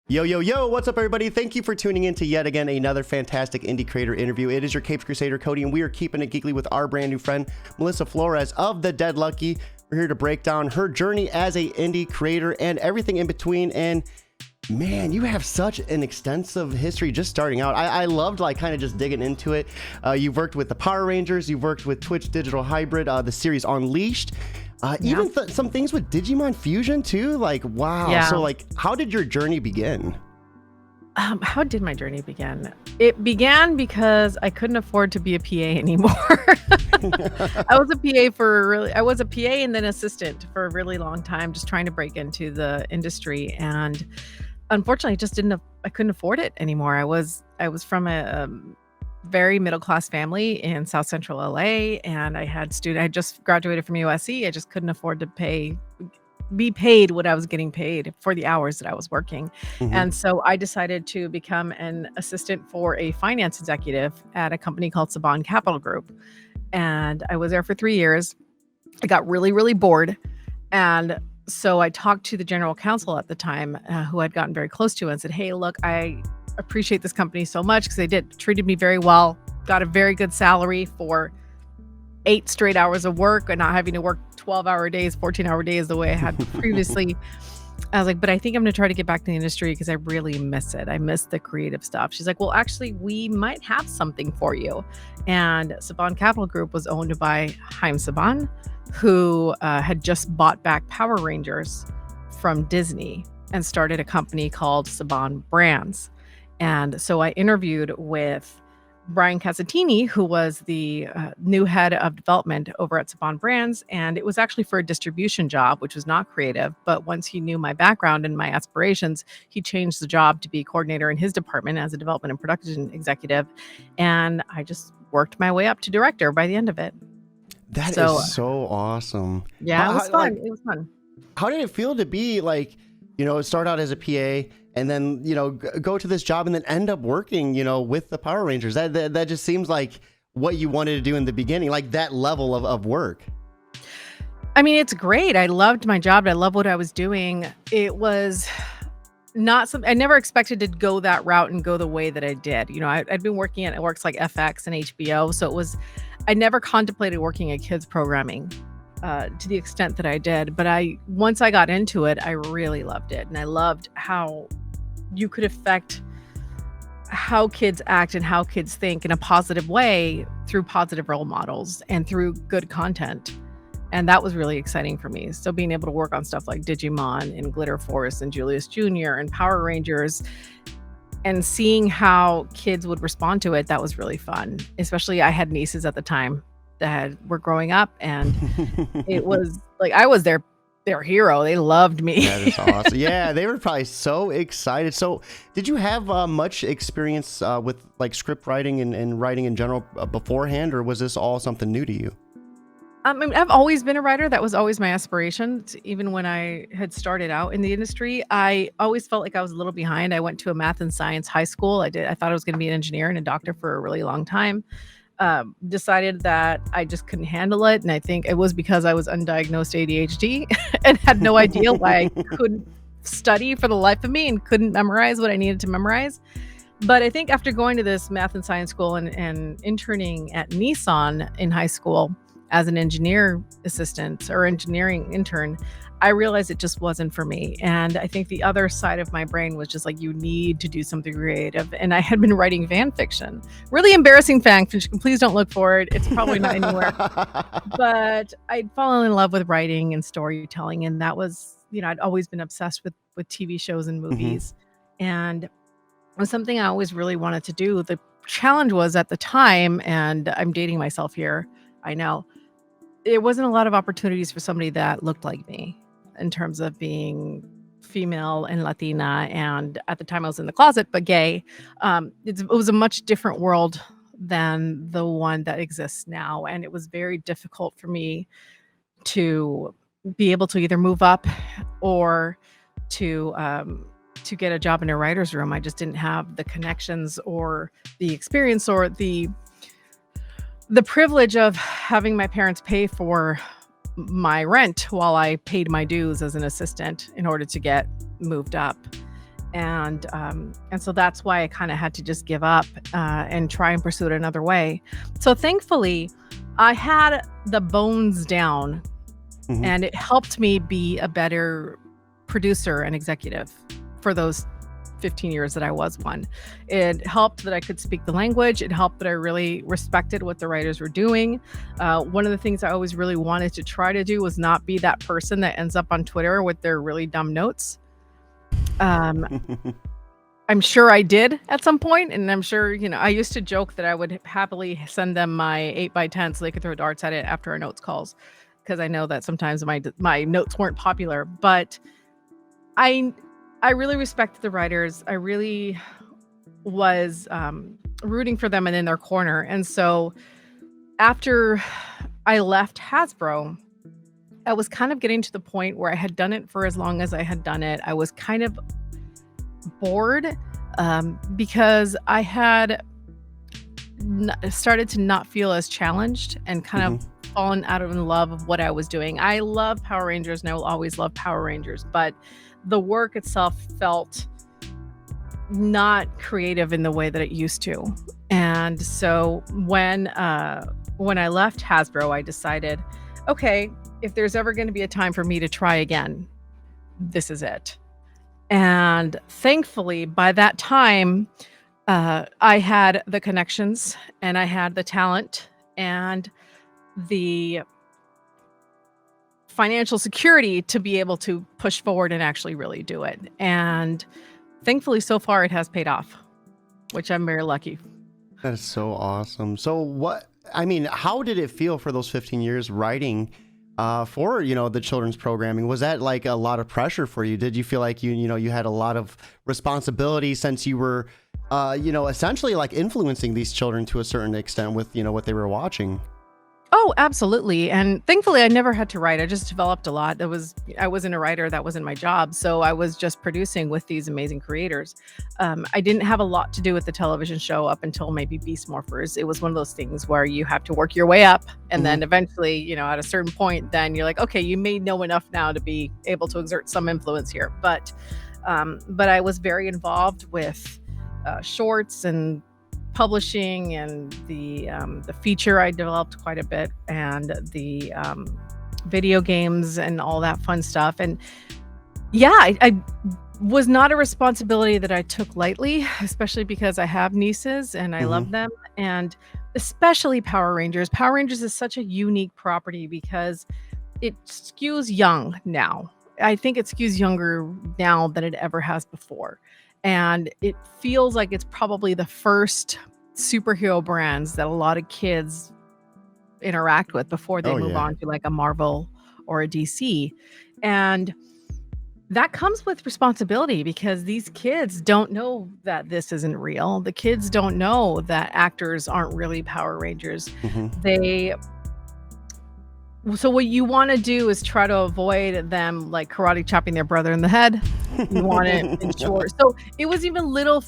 Yo, yo, yo, what's up, everybody? Thank you for tuning in to yet again another fantastic indie creator interview. It is your Capes Crusader, Cody, and we are keeping it geekly with our brand new friend, Melissa Flores of The Dead Lucky. We're here to break down her journey as a indie creator and everything in between. And man, you have such an extensive history just starting out. I loved kind of just digging into it. You've worked with the Power Rangers, you've worked with Twitch Digital Hybrid, the series Unleashed. Even some things with Digimon Fusion too. Wow. Yeah. So how did your journey begin? How did my journey begin? It began because I couldn't afford to be a PA anymore. I was a PA and then assistant for a really long time, just trying to break into the industry. And unfortunately, I couldn't afford it anymore. I was from a very middle-class family in South Central LA, and I just graduated from USC. I just couldn't afford to be paid what I was getting paid for the hours that I was working. Mm-hmm. And so I decided to become an assistant for a finance executive at a company called Saban Capital Group. And I was there for 3 years. I got really, really bored. And so I talked to the general counsel at the time, who I'd gotten very close to, and said, hey, look, I appreciate this company so much because they treated me very well, got a very good salary for 8 straight hours of work and not having to work 12-hour days, 14-hour days the way I had previously. I was like, but I think I'm going to try to get back to the industry because I really miss it. I miss the creative stuff. She's like, well, actually, we might have something for you. And Saban Capital Group was owned by Haim Saban, who had just bought back Power Rangers from Disney and started a company called Saban Brands. And so I interviewed with Brian Casatini, who was the new head of development over at Saban Brands. And it was actually for a distribution job, which was not creative. But once he knew my background and my aspirations, he changed the job to be coordinator in his department as a development and production executive. And I just worked my way up to director by the end of it. That is so awesome. Yeah, it was fun. It was fun. How did it feel to be start out as a PA and then, go to this job and then end up working, with the Power Rangers? That just seems like what you wanted to do in the beginning, like that level of work. I mean, it's great. I loved my job. I love what I was doing. It was not something I never expected to go that route and go the way that I did. I'd been working at networks like FX and HBO. So I never contemplated working at kids programming to the extent that I did. But once I got into it, I really loved it. And I loved how you could affect how kids act and how kids think in a positive way through positive role models and through good content. And that was really exciting for me. So being able to work on stuff like Digimon and Glitter Force and Julius Jr. and Power Rangers and seeing how kids would respond to it, that was really fun. Especially I had nieces at the time that were growing up, and it was like I was their hero. They loved me. That is awesome. Yeah, they were probably so excited. So did you have much experience with script writing and writing in general beforehand, or was this all something new to you? I mean, I've always been a writer. That was always my aspiration. Even when I had started out in the industry, I always felt like I was a little behind. I went to a math and science high school. I thought I was going to be an engineer and a doctor for a really long time. Decided that I just couldn't handle it. And I think it was because I was undiagnosed ADHD and had no idea why I couldn't study for the life of me and couldn't memorize what I needed to memorize. But I think after going to this math and science school and interning at Nissan in high school as an engineer assistant or engineering intern, I realized it just wasn't for me. And I think the other side of my brain was just like, you need to do something creative. And I had been writing fan fiction, really embarrassing fan fiction. Please don't look for it. It's probably not anywhere. But I'd fallen in love with writing and storytelling. And that was, I'd always been obsessed with TV shows and movies. Mm-hmm. And it was something I always really wanted to do. The challenge was at the time, and I'm dating myself here, I know, there wasn't a lot of opportunities for somebody that looked like me in terms of being female and Latina. And at the time I was in the closet, but gay. It was a much different world than the one that exists now. And it was very difficult for me to be able to either move up or to get a job in a writer's room. I just didn't have the connections or the experience or the privilege of having my parents pay for my rent while I paid my dues as an assistant in order to get moved up. And so that's why I kind of had to just give up and try and pursue it another way. So thankfully, I had the bones down, Mhm. and it helped me be a better producer and executive for those 15 years that I was one. It helped that I could speak the language. It helped that I really respected what the writers were doing. One of the things I always really wanted to try to do was not be that person that ends up on Twitter with their really dumb notes. Um, I'm sure I did at some point, and I'm sure, I used to joke that I would happily send them my 8x10 so they could throw darts at it after our notes calls, because I know that sometimes my notes weren't popular. But I I really respected the writers. I really was rooting for them and in their corner. And so after I left Hasbro, I was kind of getting to the point where I had done it for as long as I had done it. I was kind of bored because I had started to not feel as challenged and kind Mhm. of fallen out of love of what I was doing. I love Power Rangers and I will always love Power Rangers, but the work itself felt not creative in the way that it used to. And so when I left Hasbro, I decided, okay, if there's ever going to be a time for me to try again, this is it. And thankfully, by that time, I had the connections and I had the talent and the financial security to be able to push forward and actually really do it. And thankfully, so far, it has paid off, which I'm very lucky. That is so awesome. So how did it feel for those 15 years writing for, the children's programming? Was that like a lot of pressure for you? Did you feel like you had a lot of responsibility since you were, essentially like influencing these children to a certain extent with, what they were watching? Oh, absolutely. And thankfully, I never had to write. I just developed a lot. I wasn't a writer. That wasn't my job. So I was just producing with these amazing creators. I didn't have a lot to do with the television show up until maybe Beast Morphers. It was one of those things where you have to work your way up. And then eventually, at a certain point, then you're like, okay, you may know enough now to be able to exert some influence here. But I was very involved with shorts and publishing and the feature I developed quite a bit, and the video games and all that fun stuff. And yeah, I was not a responsibility that I took lightly, especially because I have nieces and I love them. And especially Power Rangers. Power Rangers is such a unique property because it skews young now. I think it skews younger now than it ever has before. And it feels like it's probably the first superhero brands that a lot of kids interact with before they move on to like a Marvel or a DC. And that comes with responsibility because these kids don't know that this isn't real. The kids don't know that actors aren't really Power Rangers. So what you want to do is try to avoid them like karate chopping their brother in the head. You want it in short. So it was even little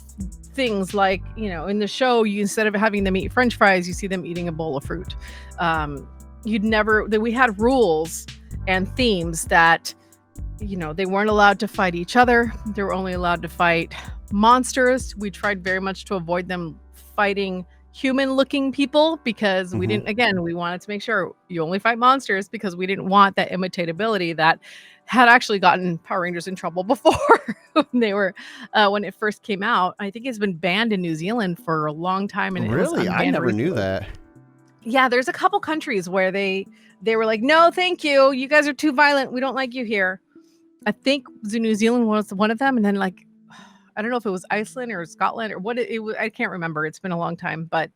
things like, in the show, instead of having them eat French fries, you see them eating a bowl of fruit. We had rules and themes that, they weren't allowed to fight each other. They were only allowed to fight monsters. We tried very much to avoid them fighting human-looking people because we wanted to make sure you only fight monsters because we didn't want that imitatability that had actually gotten Power Rangers in trouble before when it first came out. I think it's been banned in New Zealand for a long time. And really, I never knew that. Yeah, there's a couple countries where they were like, no, thank you. You guys are too violent. We don't like you here. I think New Zealand was one of them, and then like, I don't know if it was Iceland or Scotland or what it was. I can't remember. It's been a long time, but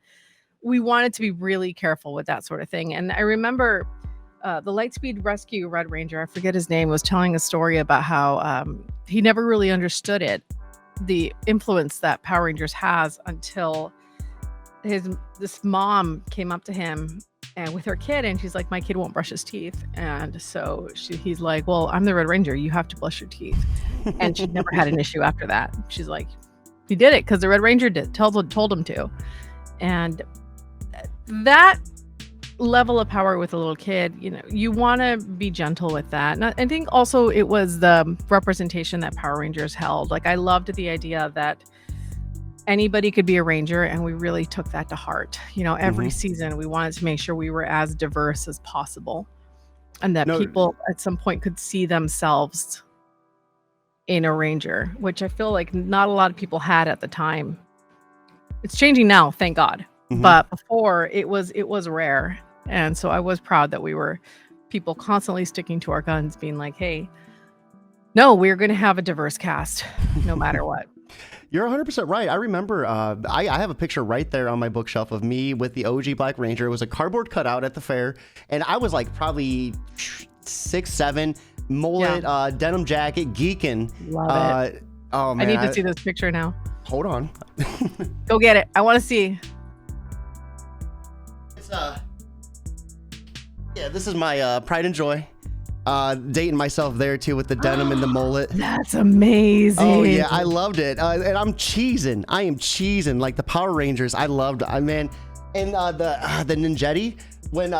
we wanted to be really careful with that sort of thing. And I remember the Lightspeed Rescue Red Ranger, I forget his name, was telling a story about how he never really understood the influence that Power Rangers has until this mom came up to him and with her kid, and she's like, my kid won't brush his teeth. And so he's like, well, I'm the Red Ranger. You have to brush your teeth. And she never had an issue after that. She's like, he did it because the Red Ranger told him to. And that level of power with a little kid, you want to be gentle with that. And I think also it was the representation that Power Rangers held. Like, I loved the idea that anybody could be a ranger, and we really took that to heart. Every season we wanted to make sure we were as diverse as possible, and that No, people at some point could see themselves in a ranger, which I feel like not a lot of people had at the time. It's changing now, thank God. But before, it was rare. And so I was proud that we were people constantly sticking to our guns, being like, hey, no, we're going to have a diverse cast no matter what. You're 100% right. I remember I have a picture right there on my bookshelf of me with the OG Black Ranger. It was a cardboard cutout at the fair, and I was like probably 6, 7, mullet, denim jacket, geeking. Love it. Oh man, I need to see this picture now. Hold on. Go get it. I want to see. It's this is my pride and joy. Dating myself there too with the denim and the mullet. That's amazing. Oh yeah, I loved it. And I'm cheesing. I am cheesing like the Power Rangers. I loved man. And the Ninjetti, when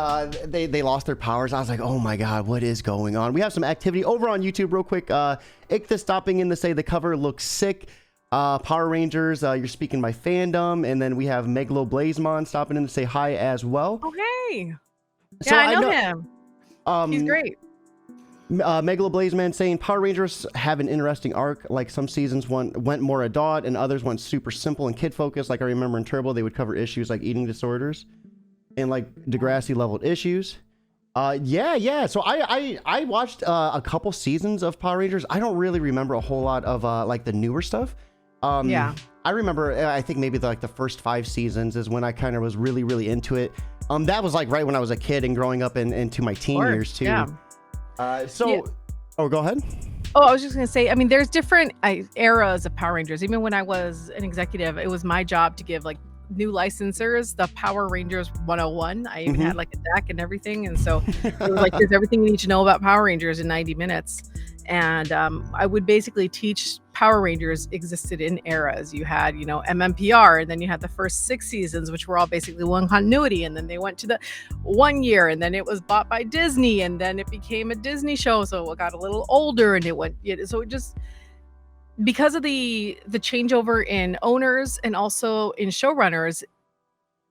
they lost their powers, I was like, oh my God, what is going on? We have some activity over on YouTube real quick. Iktha stopping in to say the cover looks sick. Power Rangers, you're speaking my fandom. And then we have Megalo Blazemon stopping in to say hi as well. Oh, hey. Yeah, So I know him. He's great. Megalo Blazeman saying Power Rangers have an interesting arc. Like some seasons went more adult and others went super simple and kid focused. Like I remember in Turbo, they would cover issues like eating disorders and like Degrassi leveled issues. Yeah. So I watched a couple seasons of Power Rangers. I don't really remember a whole lot of like the newer stuff. Yeah. I remember, I think maybe the first 5 seasons is when I kind of was really, really into it. That was like right when I was a kid and growing up into my teen years too. Yeah. Oh, go ahead. Oh, I was just going to say, I mean, there's different eras of Power Rangers. Even when I was an executive, it was my job to give like new licensors the Power Rangers 101. I even had like a deck and everything. And so it was like, here's everything you need to know about Power Rangers in 90 minutes. And I would basically teach Power Rangers existed in eras. You had, MMPR, and then you had the first 6 seasons, which were all basically one continuity. And then they went to the 1 year, and then it was bought by Disney, and then it became a Disney show. So it got a little older, and it went, so it just, because of the changeover in owners and also in showrunners,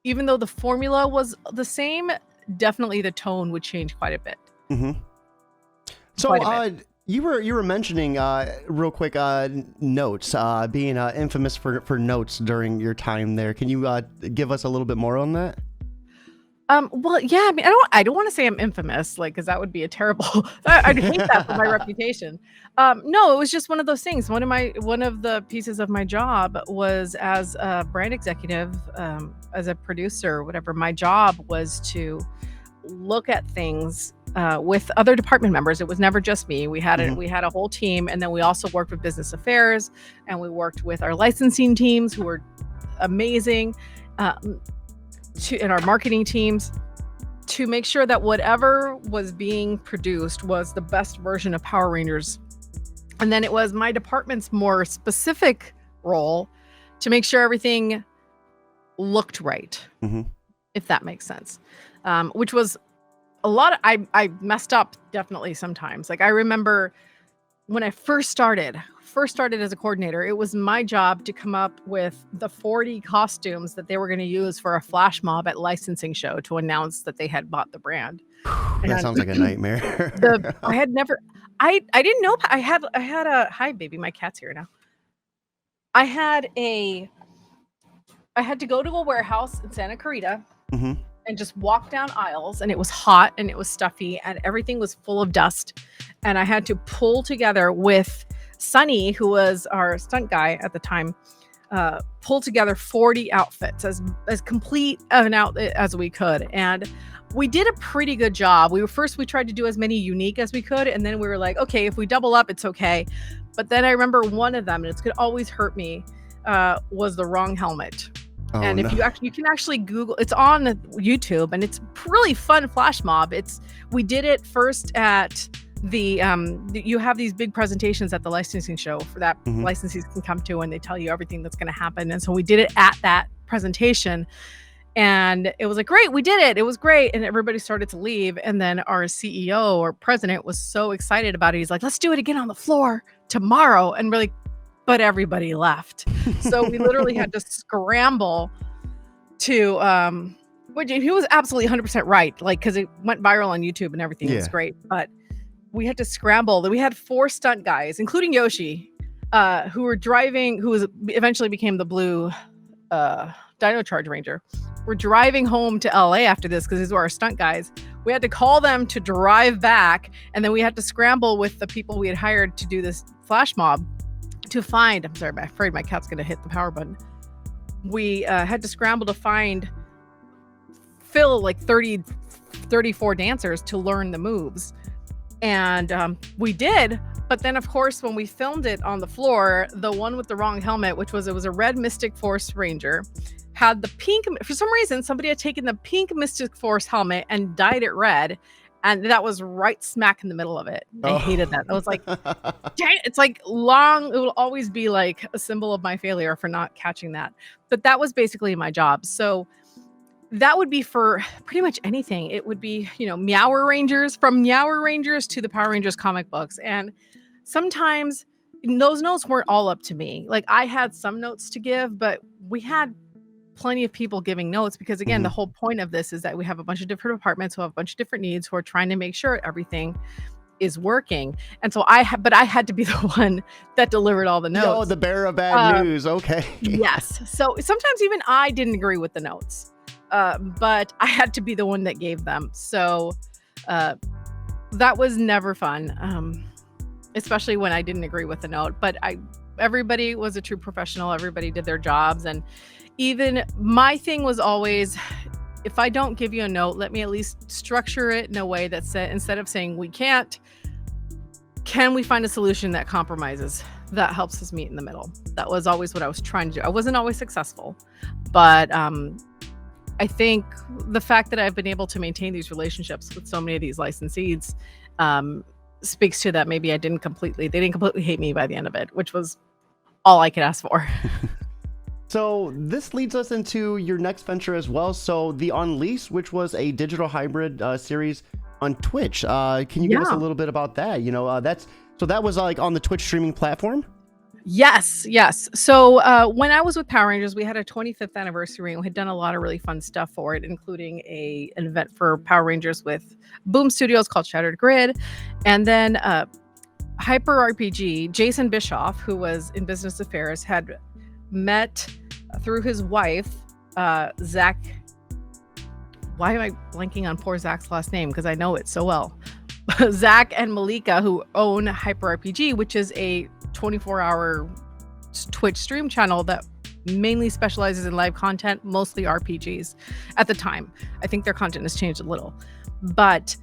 even though the formula was the same, definitely the tone would change quite a bit. So you were mentioning real quick notes, being infamous for notes during your time there. Can you give us a little bit more on that? Well, yeah, I mean, I don't want to say I'm infamous, like, because that would be a terrible, I'd hate that for my reputation. No, it was just one of those things. One of the pieces of my job was as a brand executive, as a producer, whatever. My job was to look at things with other department members. It was never just me. We had a whole team, and then we also worked with business affairs, and we worked with our licensing teams, who were amazing. And our marketing teams, to make sure that whatever was being produced was the best version of Power Rangers. And then it was my department's more specific role to make sure everything looked right, if that makes sense. Which was a lot of, I messed up definitely sometimes. Like I remember when I first started as a coordinator, it was my job to come up with the 40 costumes that they were going to use for a flash mob at licensing show to announce that they had bought the brand. That sounds like a nightmare. I didn't know. I had a, hi baby, my cat's here now. I had to go to a warehouse in Santa Clarita and just walk down aisles, and it was hot and it was stuffy and everything was full of dust. And I had to pull together with Sonny, who was our stunt guy at the time, pull together 40 outfits as complete of an outfit as we could. And we did a pretty good job. We tried to do as many unique as we could. And then we were like, okay, if we double up, it's okay. But then I remember one of them, and it's going to always hurt me, was the wrong helmet. Oh, and if you can actually Google, it's on YouTube, and it's really fun flash mob. We did it first at you have these big presentations at the licensing show for that licensees can come to, and they tell you everything that's going to happen. And so we did it at that presentation, And it was like, great, we did it. It was great. And everybody started to leave. And then our CEO or president was so excited about it. He's like, let's do it again on the floor tomorrow. And we're like, but everybody left. So we literally had to scramble to, which he was absolutely 100% right. Like, because it went viral on YouTube and everything. It was great. But we had to scramble. We had 4 stunt guys, including Yoshi, who were driving, eventually became the blue Dino Charge Ranger. We're driving home to LA after this because these were our stunt guys. We had to call them to drive back, and then we had to scramble with the people we had hired to do this flash mob to find. I'm sorry, I'm afraid my cat's gonna hit the power button. We had to scramble to fill like 34 dancers to learn the moves, and we did. But then, of course, when we filmed it on the floor, the one with the wrong helmet, it was a red Mystic Force Ranger, had the pink. For some reason, somebody had taken the pink Mystic Force helmet and dyed it red, and that was right smack in the middle of it. I hated that. I was like, dang it. It's like long. It will always be like a symbol of my failure for not catching that. But that was basically my job. So that would be for pretty much anything. It would be, Meower Rangers, from Meower Rangers to the Power Rangers comic books. And sometimes those notes weren't all up to me. Like, I had some notes to give, but we had plenty of people giving notes because, again, the whole point of this is that we have a bunch of different departments who have a bunch of different needs who are trying to make sure everything is working. And so I had to be the one that delivered all the notes. Oh, the bearer of bad news. Okay. Yes. So sometimes even I didn't agree with the notes. But I had to be the one that gave them. So that was never fun, especially when I didn't agree with the note. But everybody was a true professional. Everybody did their jobs. And even my thing was always, if I don't give you a note, let me at least structure it in a way that instead of saying we can't, can we find a solution that compromises, that helps us meet in the middle? That was always what I was trying to do. I wasn't always successful, but I think the fact that I've been able to maintain these relationships with so many of these licensees speaks to that. Maybe they didn't completely hate me by the end of it, which was all I could ask for. So this leads us into your next venture as well. So the Unleashed, which was a digital hybrid series on Twitch. Can you give us a little bit about that? That was like on the Twitch streaming platform? Yes. So when I was with Power Rangers, we had a 25th anniversary and we had done a lot of really fun stuff for it, including an event for Power Rangers with Boom Studios called Shattered Grid. And then Hyper RPG, Jason Bischoff, who was in business affairs, had met through his wife, Zach. Why am I blanking on poor Zach's last name? Because I know it so well. Zach and Malika, who own Hyper RPG, which is a 24-hour Twitch stream channel that mainly specializes in live content, mostly RPGs at the time. I think their content has changed a little. But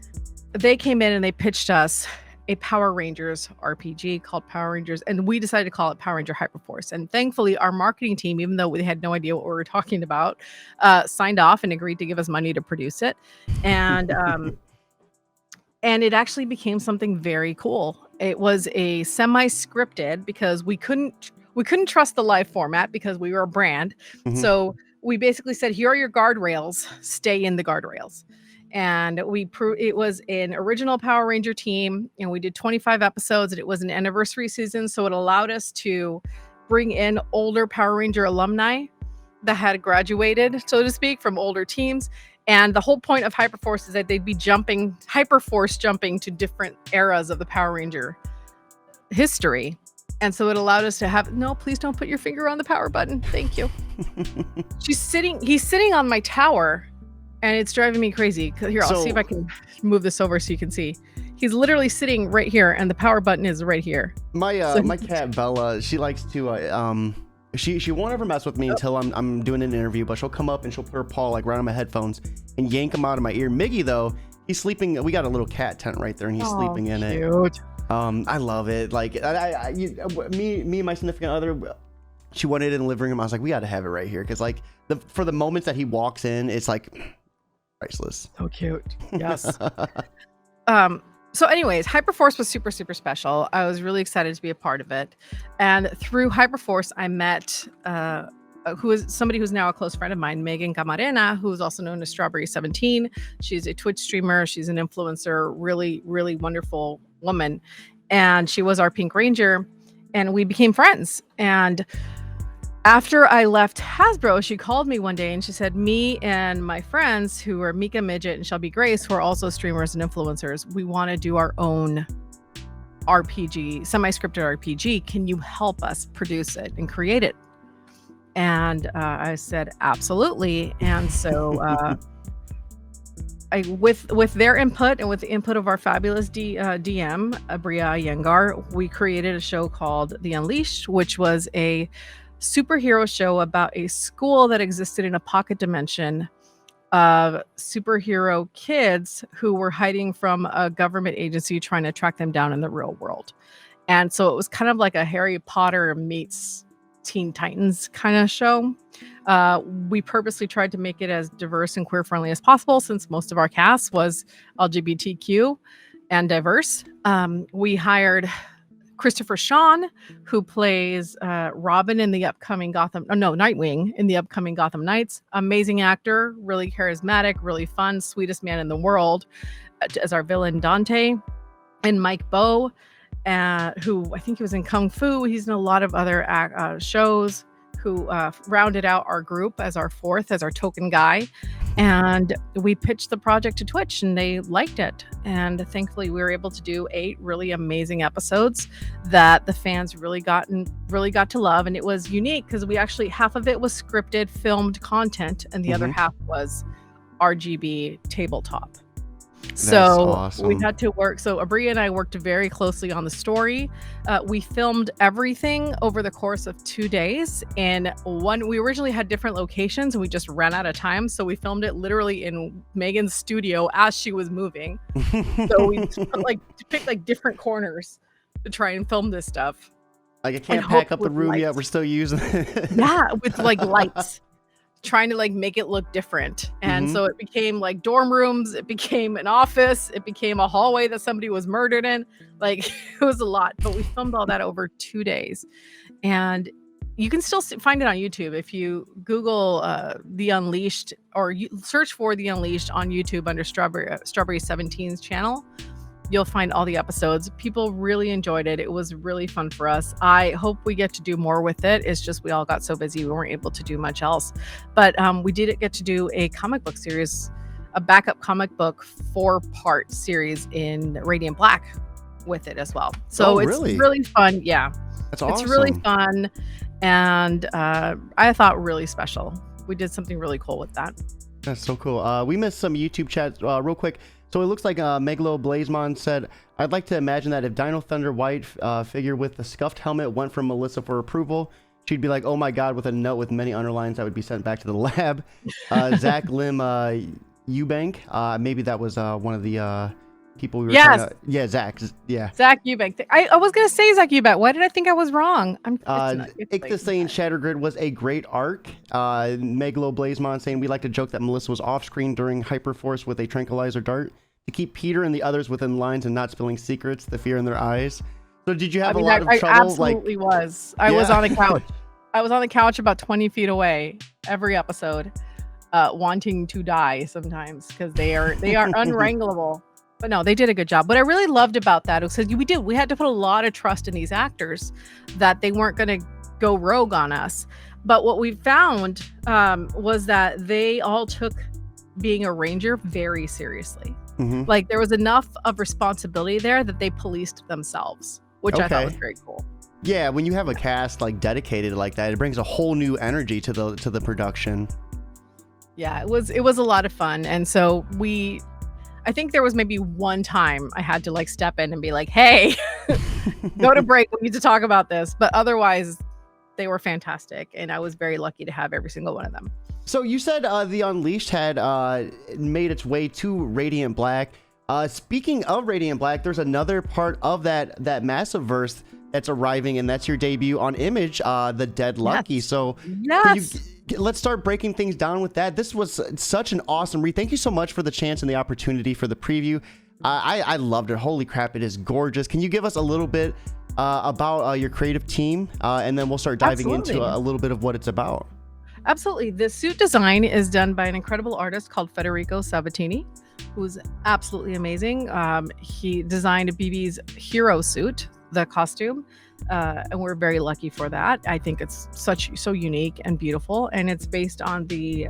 they came in and they pitched us a Power Rangers RPG called Power Rangers, and we decided to call it Power Ranger Hyperforce. And thankfully, our marketing team, even though they had no idea what we were talking about, signed off and agreed to give us money to produce it. And and it actually became something very cool. It was a semi-scripted because we couldn't trust the live format because we were a brand. So we basically said, here are your guardrails, stay in the guardrails. And it was an original Power Ranger team, and we did 25 episodes, and it was an anniversary season. So it allowed us to bring in older Power Ranger alumni that had graduated, so to speak, from older teams. And the whole point of Hyperforce is that they'd be Hyperforce jumping to different eras of the Power Ranger history. And so it allowed us to have, no, please don't put your finger on the power button. Thank you. He's sitting on my tower, and it's driving me crazy. Here, I'll see if I can move this over so you can see. He's literally sitting right here, and the power button is right here. My cat Bella, she likes to she won't ever mess with me until I'm doing an interview, but she'll come up and she'll put her paw like right on my headphones and yank them out of my ear. Miggy though, he's sleeping. We got a little cat tent right there, and he's sleeping in it. I love it. Like me and my significant other, she wanted it in the living room. I was like, we got to have it right here because like for the moments that he walks in, it's like priceless. So cute. Yes. So anyways, Hyperforce was super, super special. I was really excited to be a part of it. And through Hyperforce, I met a who is somebody who's now a close friend of mine, Megan Camarena, who's also known as Strawberry 17. She's a Twitch streamer. She's an influencer, really, really wonderful woman. And she was our Pink Ranger, and we became friends. And after I left Hasbro, she called me one day and she said, me and my friends who are Mika Midget and Shelby Grace, who are also streamers and influencers, we want to do our own RPG, semi-scripted RPG. Can you help us produce it and create it? And I said, absolutely. And so with their input and with the input of our fabulous DM, Abria Yengar, we created a show called The Unleashed, which was a superhero show about a school that existed in a pocket dimension of superhero kids who were hiding from a government agency trying to track them down in the real world. And so it was kind of like a Harry Potter meets Teen Titans kind of show. We purposely tried to make it as diverse and queer friendly as possible, since most of our cast was LGBTQ and diverse. We hired Christopher Sean, who plays Robin in the upcoming Nightwing in the upcoming Gotham Knights. Amazing actor, really charismatic, really fun, sweetest man in the world, as our villain Dante. And Mike Bowe, who I think he was in Kung Fu. He's in a lot of other shows, who rounded out our group as our token guy. And we pitched the project to Twitch and they liked it. And thankfully we were able to do 8 really amazing episodes that the fans really got to love. And it was unique because we actually, half of it was scripted, filmed content, and the other half was RGB tabletop. So awesome. We had to work. So Abria and I worked very closely on the story. We filmed everything over the course of 2 days. And we originally had different locations and we just ran out of time. So we filmed it literally in Megan's studio as she was moving. So we picked different corners to try and film this stuff. Like, I can't pack up the room yet. We're still using it. Yeah, with lights. Trying to make it look different. And so it became dorm rooms, it became an office, it became a hallway that somebody was murdered in. It was a lot, but we filmed all that over 2 days. And you can still find it on YouTube if you Google The Unleashed, or you search for The Unleashed on YouTube under Strawberry 17's channel. You'll find all the episodes. People really enjoyed it. It was really fun for us. I hope we get to do more with it. It's just we all got so busy we weren't able to do much else. But we did get to do a comic book series, a backup comic book 4-part series in Radiant Black with it as well. So it's really fun. Yeah. That's awesome. It's really fun. And I thought really special. We did something really cool with that. That's so cool. We missed some YouTube chats real quick. So it looks like Megalo Blazemon said, I'd like to imagine that if Dino Thunder White figure with the scuffed helmet went from Melissa for approval, she'd be like, oh my God, with a note with many underlines that would be sent back to the lab. Zach Lim Eubank, maybe that was one of the people we were trying to... Yeah, Zach. Yeah. Zach Eubank. I was going to say Zach Eubank. Why did I think I was wrong? Ickta saying Shattergrid was a great arc. Megalo Blazemon saying, we like to joke that Melissa was off screen during Hyperforce with a tranquilizer dart to keep Peter and the others within lines and not spilling secrets, the fear in their eyes. So did you have a lot of trouble? I absolutely was. I was on a couch. I was on the couch about 20 feet away every episode, wanting to die sometimes because they are unwranglable. But no, they did a good job. What I really loved about that was we had to put a lot of trust in these actors that they weren't going to go rogue on us. But what we found was that they all took being a ranger very seriously. There was enough of responsibility there that they policed themselves, which I thought was very cool. Yeah, when you have a cast dedicated like that, it brings a whole new energy to the production. Yeah, it was a lot of fun. And so I think there was maybe one time I had to step in and be like, hey, go to break. We need to talk about this. But otherwise, they were fantastic. And I was very lucky to have every single one of them. So you said The Unleashed had made its way to Radiant Black. Speaking of Radiant Black, there's another part of that massive verse that's arriving, and that's your debut on Image, The Dead Lucky. Yes. So let's start breaking things down with that. This was such an awesome read. Thank you so much for the chance and the opportunity for the preview. I loved it. Holy crap, it is gorgeous. Can you give us a little bit about your creative team, and then we'll start diving into a little bit of what it's about? Absolutely. The suit design is done by an incredible artist called Federico Sabatini, who's absolutely amazing. He designed BB's hero suit, the costume, and we're very lucky for that. I think it's so unique and beautiful, and it's based on the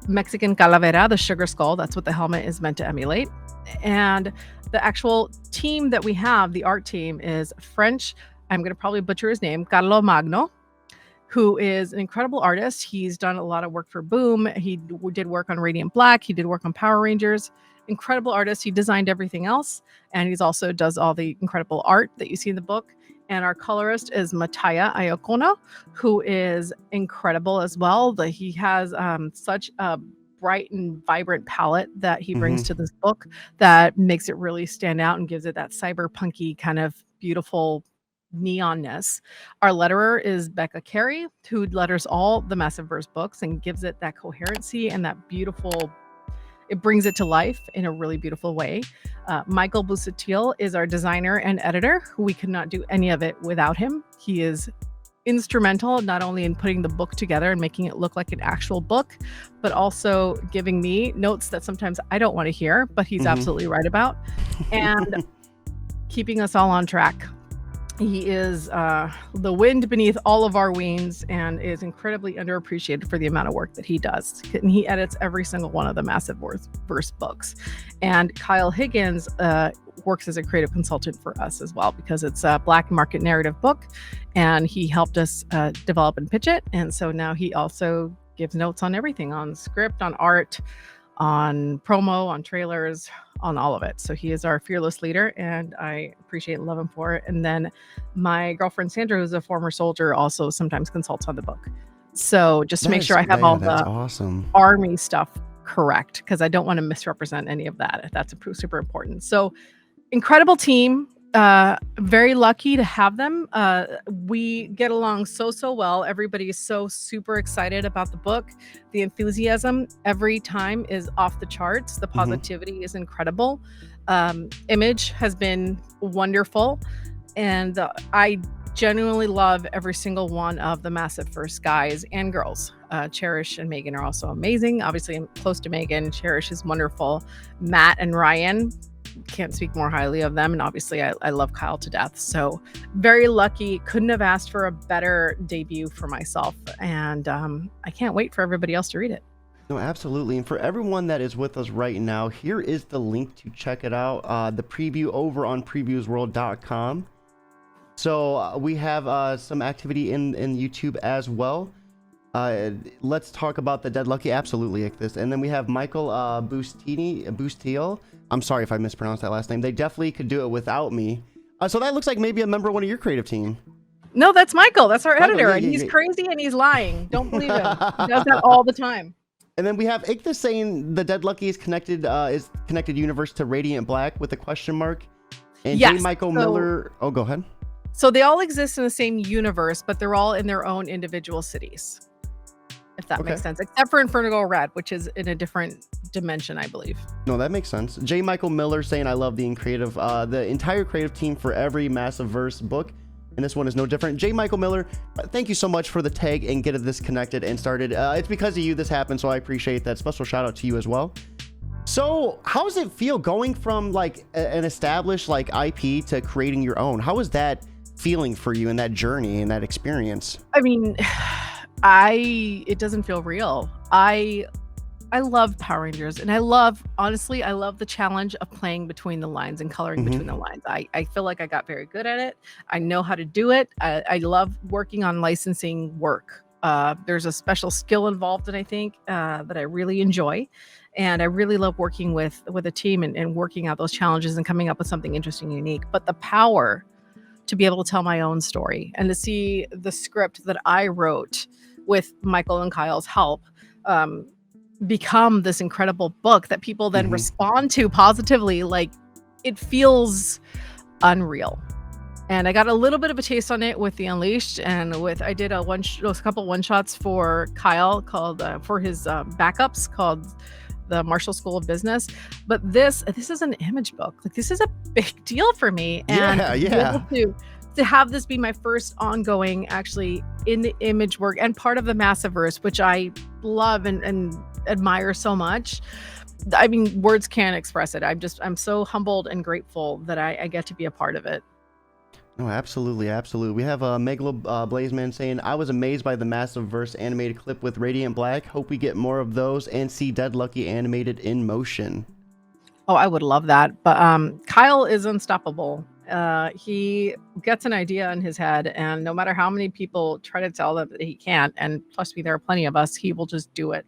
Mexican calavera, the sugar skull. That's what the helmet is meant to emulate. And the actual team that we have, the art team, is French. I'm going to probably butcher his name, CARLOMAGNO, who is an incredible artist. He's done a lot of work for Boom. He did work on Radiant Black. He did work on Power Rangers. Incredible artist. He designed everything else. And he's also does all the incredible art that you see in the book. And our colorist is MATTIA IACONO, who is incredible as well. He has such a bright and vibrant palette that he brings to this book that makes it really stand out and gives it that cyberpunky kind of beautiful neonness. Our letterer is Becca Carey, who letters all the Massive Verse books and gives it that coherency and that beautiful, it brings it to life in a really beautiful way. Michael Busatiel is our designer and editor. We could not do any of it without him. He is instrumental not only in putting the book together and making it look like an actual book, but also giving me notes that sometimes I don't want to hear, but he's absolutely right about, and keeping us all on track. He is the wind beneath all of our wings and is incredibly underappreciated for the amount of work that he does. And he edits every single one of the Massive Verse books. And Kyle Higgins works as a creative consultant for us as well, because it's a Black market narrative book, and he helped us develop and pitch it. And so now he also gives notes on everything, on script, on art, on promo, on trailers, on all of it. So he is our fearless leader, and I appreciate and love him for it. And then my girlfriend Sandra, who's a former soldier, also sometimes consults on the book. So just to make sure I have all the Army stuff correct, because I don't want to misrepresent any of that. That's super important. So incredible team. Very lucky to have them. We get along so well. Everybody is so super excited about the book. The enthusiasm every time is off the charts. The positivity is incredible. Image has been wonderful, and I genuinely love every single one of the Massive Verse guys and girls. Cherish and Megan are also amazing. Obviously, I'm close to Megan. Cherish is wonderful. Matt and Ryan, can't speak more highly of them, and obviously I love Kyle to death. So very lucky. Couldn't have asked for a better debut for myself, and I can't wait for everybody else to read it. No, absolutely. And for everyone that is with us right now, here is the link to check it out, the preview over on previewsworld.com. So we have some activity in YouTube as well. Let's talk about the Dead Lucky. Absolutely, this. And then we have Michael Busatiel. I'm sorry if I mispronounced that last name. They definitely could do it without me. So that looks like maybe a member of one of your creative team. No, that's Michael. That's our editor. And he's crazy and he's lying. Don't believe him. He does that all the time. And then we have Ichthus saying the Dead Lucky is connected universe to Radiant Black with a question mark. And yes, J. Michael Miller. Oh, go ahead. So they all exist in the same universe, but they're all in their own individual cities, if that makes sense, except for Inferno Red, which is in a different dimension, I believe. No, that makes sense. J. Michael Miller saying, I love the entire creative team for every Massive Verse book, and this one is no different. J. Michael Miller, thank you so much for the tag and getting this connected and started. It's because of you this happened, so I appreciate that. Special shout out to you as well. So how does it feel going from like an established like IP to creating your own? How is that feeling for you in that journey and that experience? I mean, it doesn't feel real. I love Power Rangers, and I love the challenge of playing between the lines and coloring between the lines. I feel like I got very good at it. I know how to do it. I love working on licensing work. There's a special skill involved, and I think that I really enjoy. And I really love working with a team and working out those challenges and coming up with something interesting and unique. But the power to be able to tell my own story and to see the script that I wrote with Michael and Kyle's help become this incredible book that people then respond to positively, like, it feels unreal. And I got a little bit of a taste on it with the Unleashed, and I did a couple one shots for Kyle called for his backups called the Marshall School of Business. But this is an image book. Like, this is a big deal for me, and to be able to to have this be my first ongoing actually in the image work and part of the Massiverse, which I love and admire so much. I mean, words can't express it. I'm so humbled and grateful that I get to be a part of it. No, absolutely, absolutely. We have Megalo Blazeman saying, I was amazed by the Massiverse animated clip with Radiant Black. Hope we get more of those and see Dead Lucky animated in motion. Oh, I would love that. But Kyle is unstoppable. He gets an idea in his head, and no matter how many people try to tell him that he can't, and trust me, there are plenty of us, he will just do it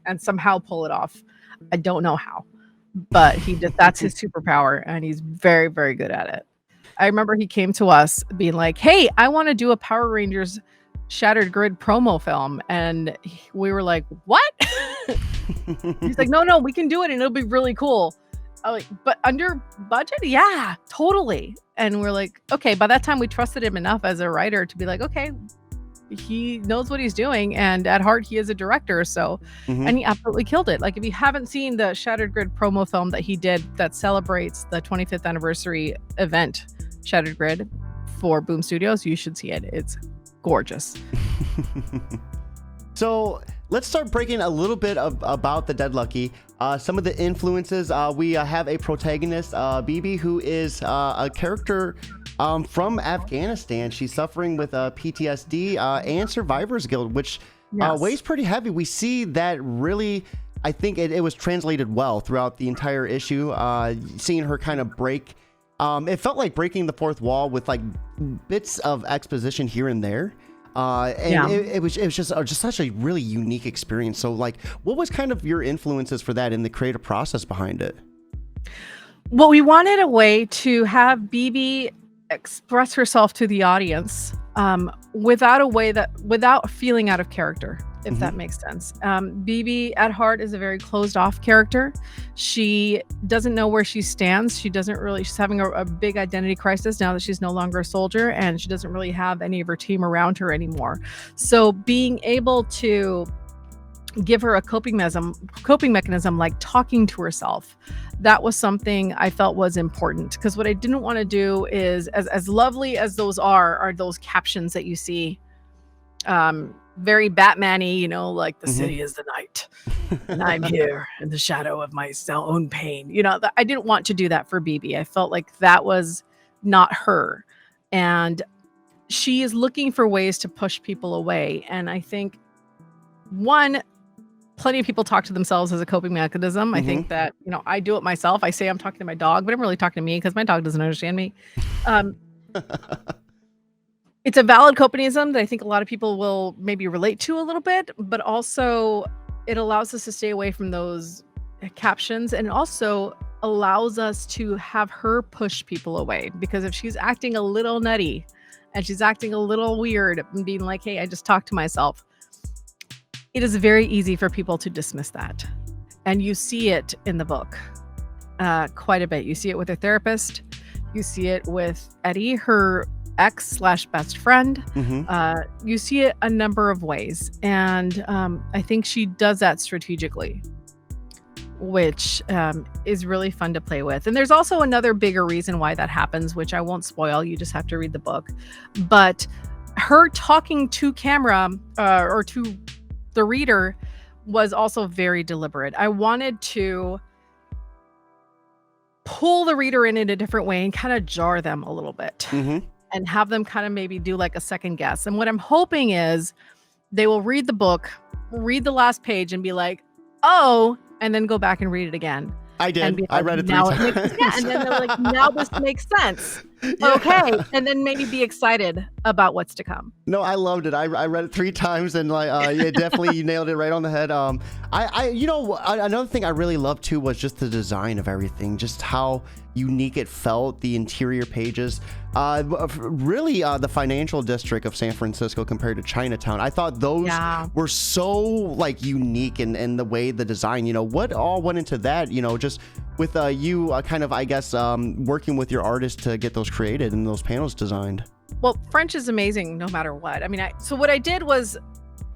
and somehow pull it off. I don't know how, but that's his superpower, and he's very, very good at it. I remember he came to us being like, hey, I want to do a Power Rangers Shattered Grid promo film. And we were like, what? He's like, no, we can do it and it'll be really cool. I'm like, but under budget? Yeah, totally. And we're like, okay, by that time we trusted him enough as a writer to be like, okay, he knows what he's doing, and at heart he is a director. So and he absolutely killed it. Like, if you haven't seen the Shattered Grid promo film that he did that celebrates the 25th anniversary event, Shattered Grid, for Boom Studios, you should see it. It's gorgeous. So let's start breaking a little bit about the Dead Lucky. Some of the influences. We have a protagonist, Bibi, who is a character from Afghanistan. She's suffering with PTSD and Survivor's Guild, which weighs pretty heavy. We see that really, I think it was translated well throughout the entire issue. Seeing her kind of break, it felt like breaking the fourth wall with like bits of exposition here and there. It was just such a really unique experience. So like, what was kind of your influences for that in the creative process behind it? Well, we wanted a way to have Bibi express herself to the audience without feeling out of character, if that makes sense. Bibi at heart is a very closed off character. She doesn't know where she stands. She's having a big identity crisis now that she's no longer a soldier, and she doesn't really have any of her team around her anymore. So being able to give her a coping mechanism like talking to herself, that was something I felt was important, because what I didn't want to do is, as lovely as those are those captions that you see, very Batman-y, like the city is the night and I'm here in the shadow of my own pain. I didn't want to do that for Bibi. I felt like that was not her, and she is looking for ways to push people away. And I think plenty of people talk to themselves as a coping mechanism. I think that, I do it myself. I say I'm talking to my dog, but I'm really talking to me because my dog doesn't understand me. It's a valid copinism that I think a lot of people will maybe relate to a little bit, but also it allows us to stay away from those captions, and also allows us to have her push people away. Because if she's acting a little nutty and she's acting a little weird and being like, hey, I just talked to myself, it is very easy for people to dismiss that. And you see it in the book quite a bit. You see it with her therapist. You see it with Eddie, her ex/best friend. You see it a number of ways. And I think she does that strategically, which is really fun to play with. And there's also another bigger reason why that happens, which I won't spoil. You just have to read the book. But her talking to camera or to the reader was also very deliberate. I wanted to pull the reader in a different way and kind of jar them a little bit and have them kind of maybe do like a second guess. And what I'm hoping is they will read the book, read the last page and be like, oh, and then go back and read it again. I did. Like, I read it 3 times. And then they're like, now this makes sense. Yeah. Okay. And then maybe be excited about what's to come. No, I loved it. I read it 3 times and definitely you nailed it right on the head. Another thing I really loved too was just the design of everything, just how unique it felt, the interior pages. Really, the financial district of San Francisco compared to Chinatown. I thought those were so unique in the way the design, what all went into that, just with you kind of, I guess, working with your artist to get those created and those panels designed. Well, French is amazing no matter what. I mean, so what I did was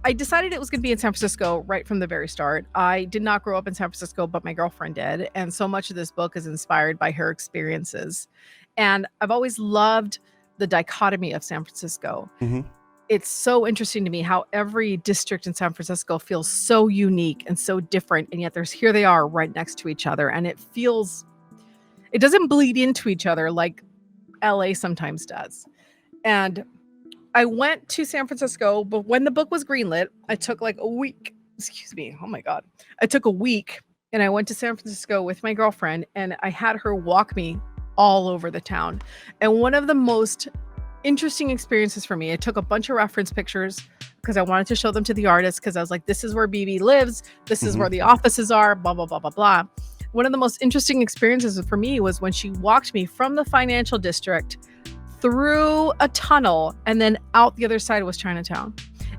I decided it was going to be in San Francisco right from the very start. I did not grow up in San Francisco, but my girlfriend did. And so much of this book is inspired by her experiences. And I've always loved the dichotomy of San Francisco. Hmm. It's so interesting to me how every district in San Francisco feels so unique and so different, and yet here they are right next to each other, and it doesn't bleed into each other like LA sometimes does. And I went to San Francisco, but when the book was greenlit, I took like a week. Excuse me. Oh my God. I took a week and I went to San Francisco with my girlfriend, and I had her walk me all over the town. And one of the most interesting experiences for me, I took a bunch of reference pictures because I wanted to show them to the artist, because I was like, this is where BB lives. This is where the offices are, blah, blah, blah, blah, blah. One of the most interesting experiences for me was when she walked me from the financial district through a tunnel, and then out the other side was Chinatown.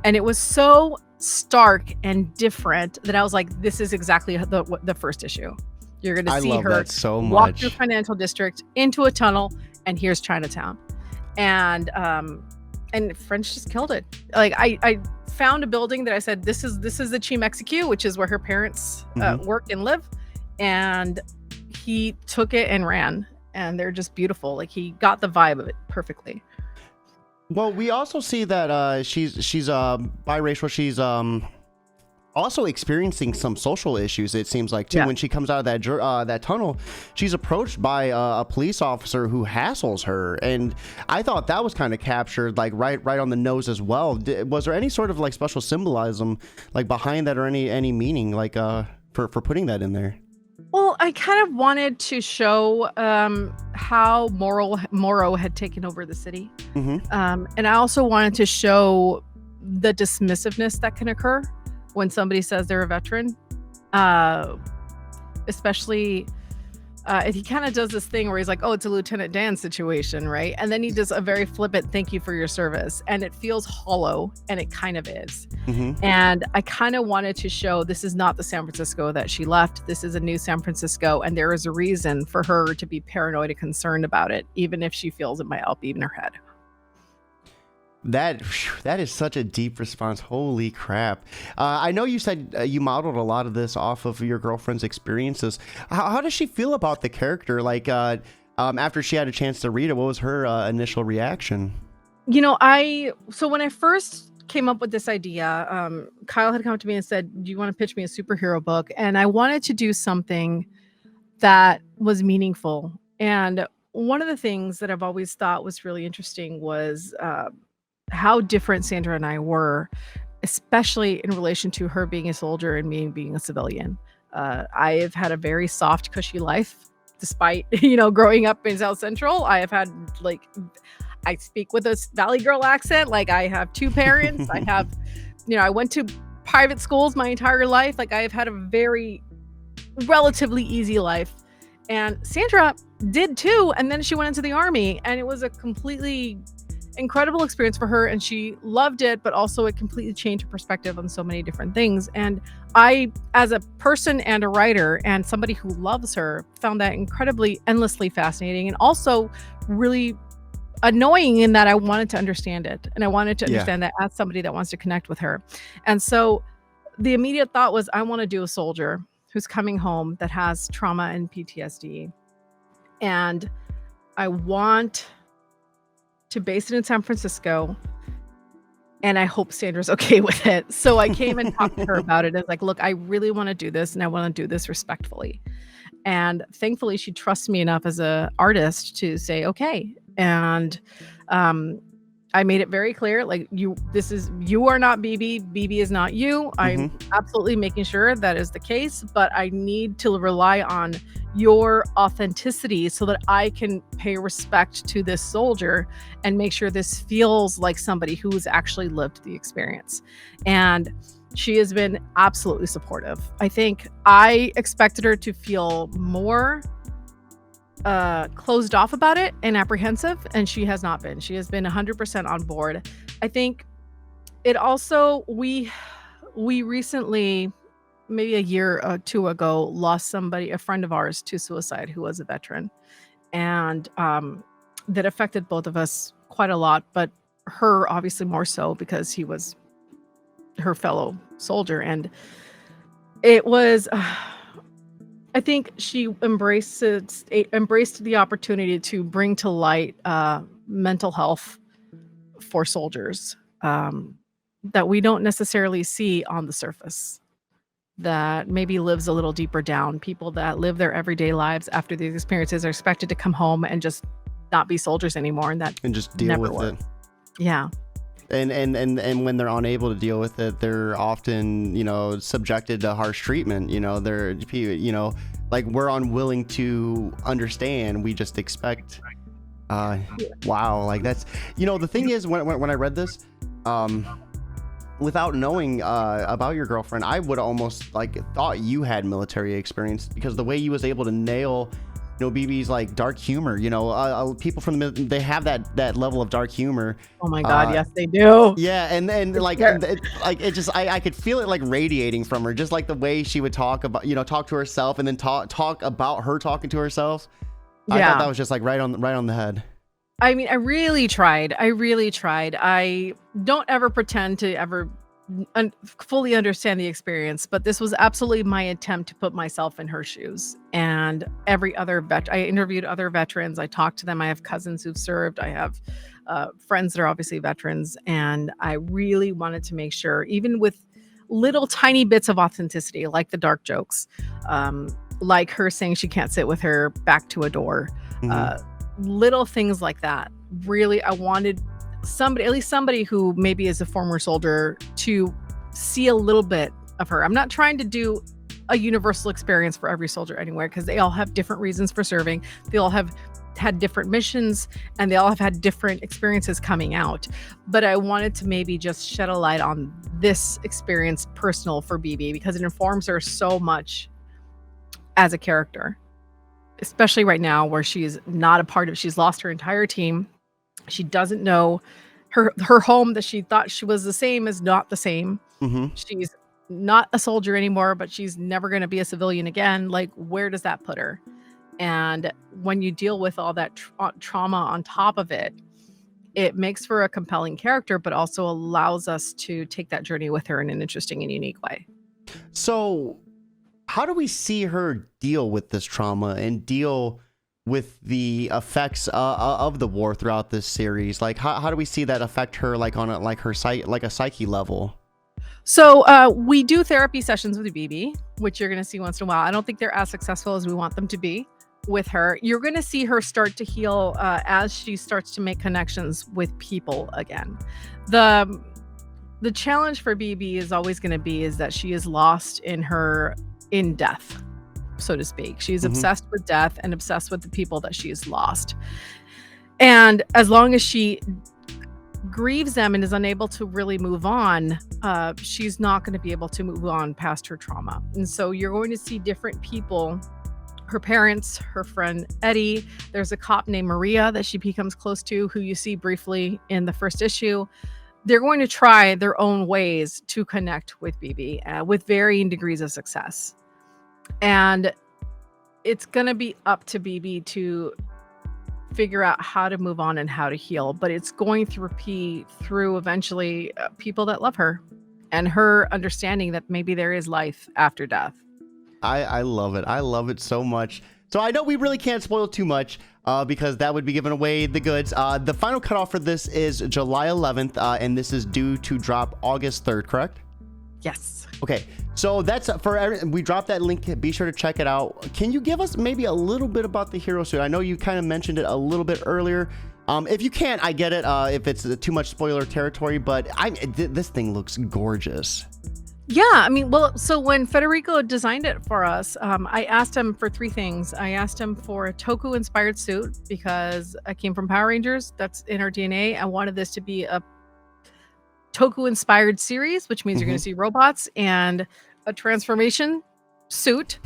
And it was so stark and different that I was like, this is exactly the first issue. You're going to see her so walk much through financial district into a tunnel, and here's Chinatown. And French just killed it. Like I found a building that I said, this is the Chimexique, which is where her parents work and live. And he took it and ran, and they're just beautiful. Like, he got the vibe of it perfectly. Well, we also see that she's biracial. She's also experiencing some social issues, it seems like, too. When she comes out of that tunnel, she's approached by a police officer who hassles her, and I thought that was kind of captured like right on the nose as well. Was there any sort of like special symbolism like behind that, or any meaning like for putting that in there? Well, I kind of wanted to show how Morrow had taken over the city. And I also wanted to show the dismissiveness that can occur when somebody says they're a veteran. Especially, he kind of does this thing where he's like, oh, it's a Lieutenant Dan situation, right? And then he does a very flippant thank you for your service. And it feels hollow, and it kind of is. And I kind of wanted to show this is not the San Francisco that she left. This is a new San Francisco, and there is a reason for her to be paranoid and concerned about it, even if she feels it might be in her head. That is such a deep response. Holy crap. I know you said you modeled a lot of this off of your girlfriend's experiences. How does she feel about the character? Like, after she had a chance to read it, what was her initial reaction? You know, so when I first came up with this idea, Kyle had come up to me and said, do you want to pitch me a superhero book? And I wanted to do something that was meaningful. And one of the things that I've always thought was really interesting was how different Sandra and I were, especially in relation to her being a soldier and me being a civilian. I've had a very soft, cushy life, despite, growing up in South Central. I have had, I speak with a Valley Girl accent. Like, I have two parents. I have, I went to private schools my entire life. Like, I have had a very relatively easy life. And Sandra did too. And then she went into the Army, and it was a completely incredible experience for her, and she loved it, but also it completely changed her perspective on so many different things. And I, as a person and a writer and somebody who loves her, found that incredibly, endlessly fascinating, and also really annoying in that I wanted to understand it, and I wanted to understand that as somebody that wants to connect with her. And so the immediate thought was, I want to do a soldier who's coming home that has trauma and PTSD, and I want to base it in San Francisco, and I hope Sandra's okay with it. So I came and talked to her about it. I was like, look, I really want to do this, and I want to do this respectfully. And thankfully, she trusts me enough as an artist to say, okay. And I made it very clear, like, you are not BB. BB is not you. I'm absolutely making sure that is the case, but I need to rely on your authenticity so that I can pay respect to this soldier and make sure this feels like somebody who's actually lived the experience. And she has been absolutely supportive. I think I expected her to feel more closed off about it and apprehensive, and she has not been. She has been 100% on board. I think it also, we recently, maybe a year or two ago, lost a friend of ours, to suicide, who was a veteran, and that affected both of us quite a lot, but her obviously more so because he was her fellow soldier. And it was I think she embraced the opportunity to bring to light mental health for soldiers that we don't necessarily see on the surface, that maybe lives a little deeper down. People that live their everyday lives after these experiences are expected to come home and just not be soldiers anymore, and that And just deal never with works. it. Yeah. And when they're unable to deal with it, they're often, subjected to harsh treatment. They're, like, we're unwilling to understand. We just expect, wow, like that's, the thing is, when I read this, without knowing about your girlfriend, I would almost like thought you had military experience, because the way you was able to nail BB's like dark humor. People from the they have that level of dark humor. Oh my God, yes they do. Yeah, and like it just I could feel it like radiating from her, just like the way she would talk about talk to herself, and then talk about her talking to herself. I thought that was just like right on the head. I mean, I really tried. I don't ever pretend to ever fully understand the experience, but this was absolutely my attempt to put myself in her shoes. And every other I interviewed other veterans. I talked to them. I have cousins who've served. I have friends that are obviously veterans. And I really wanted to make sure, even with little tiny bits of authenticity, like the dark jokes, like her saying she can't sit with her back to a door, little things like that. Really, I wanted somebody, at least somebody who maybe is a former soldier, to see a little bit of her. I'm not trying to do a universal experience for every soldier anywhere, because they all have different reasons for serving. They all have had different missions, and they all have had different experiences coming out. But I wanted to maybe just shed a light on this experience personal for BB, because it informs her so much as a character, especially right now where she's not a part of, she's lost her entire team. She doesn't know her home that she thought she was the same is not the same. She's not a soldier anymore, but she's never going to be a civilian again. Like, where does that put her? And when you deal with all that trauma on top of it, it makes for a compelling character, but also allows us to take that journey with her in an interesting and unique way. So how do we see her deal with this trauma and deal with the effects of the war throughout this series? Like, how do we see that affect her, like on her psyche level? So we do therapy sessions with BB, which you're going to see once in a while. I don't think they're as successful as we want them to be with her. You're going to see her start to heal as she starts to make connections with people again. The challenge for BB is always going to be is that she is lost in death, so to speak. She's obsessed with death and obsessed with the people that she's lost. And as long as she grieves them and is unable to really move on, she's not going to be able to move on past her trauma. And so you're going to see different people, her parents, her friend Eddie. There's a cop named Maria that she becomes close to, who you see briefly in the first issue. They're going to try their own ways to connect with BB with varying degrees of success. And it's going to be up to BB to figure out how to move on and how to heal. But it's going to repeat through eventually people that love her and her understanding that maybe there is life after death. I love it. I love it so much. So I know we really can't spoil too much because that would be giving away the goods. The final cutoff for this is July 11th, and this is due to drop August 3rd, correct? Yes. Okay, so that's we dropped that link. Be sure to check it out. Can you give us maybe a little bit about the hero suit? I know you kind of mentioned it a little bit earlier. If you can't, I get it. If it's too much spoiler territory, but this thing looks gorgeous. Yeah, I mean, well, so when Federico designed it for us, I asked him for three things. I asked him for a Toku-inspired suit because I came from Power Rangers. That's in our DNA. I wanted this to be a Toku-inspired series, which means you're going to see robots and a transformation suit.